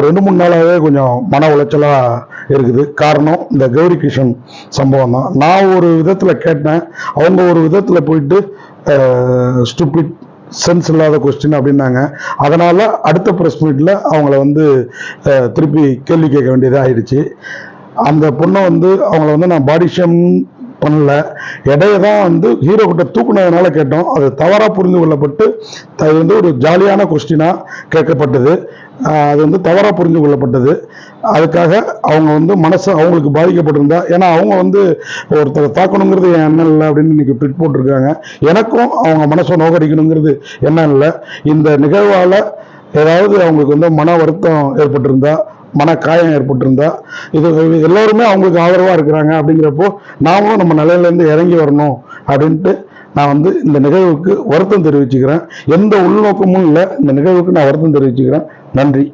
ஒரு 2-3 நாளாகவே கொஞ்சம் மன உளைச்சலாக இருக்குது. காரணம் இந்த கௌரி கிஷன் சம்பவம் தான். நான் ஒரு விதத்தில் கேட்டேன், அவங்க ஒரு விதத்தில் போயிட்டு ஸ்டூபிட் சென்ஸ் இல்லாத கொஸ்டின் அப்படின்னாங்க. அதனால் அடுத்த ப்ரெஸ் மீட்டில் அவங்கள வந்து திருப்பி கேள்வி கேட்க வேண்டியதாக ஆயிடுச்சு. அந்த பொண்ணை வந்து அவங்கள வந்து நான் பாடி ஷேம் பண்ணல, இடையே தான் வந்து ஹீரோ கிட்ட தூக்குனதுனால கேட்டோம். அது தவறாக புரிந்து கொள்ளப்பட்டு அது வந்து ஒரு ஜாலியான கொஸ்டினாக கேட்கப்பட்டது. அது வந்து தவறாக புரிந்து கொள்ளப்பட்டது. அதுக்காக அவங்க வந்து மனசு அவங்களுக்கு பாதிக்கப்பட்டிருந்தா, ஏன்னா அவங்க வந்து ஒருத்தரை தாக்கணுங்கிறது என் எண்ணம் இல்லை அப்படின்னு இன்னைக்கு ட்விட் போட்டிருக்காங்க. எனக்கும் அவங்க மனசை நோக்கடிக்கணுங்கிறது எண்ணம் இல்லை. இந்த நிகழ்வால் ஏதாவது அவங்களுக்கு வந்து மன வருத்தம் ஏற்பட்டிருந்தா, மன காயம் ஏற்பட்டிருந்தா, இது எல்லோருமே அவங்களுக்கு ஆதரவாக இருக்கிறாங்க. அப்படிங்கிறப்போ நாமளும் நம்ம நிலையிலேருந்து இறங்கி வரணும் அப்படின்ட்டு நான் வந்து இந்த நிகழ்வுக்கு வருத்தம் தெரிவிச்சுக்கிறேன். எந்த உள்நோக்கமும் இல்லை, இந்த நிகழ்வுக்கு நான் வருத்தம் தெரிவிச்சுக்கிறேன். நன்றி.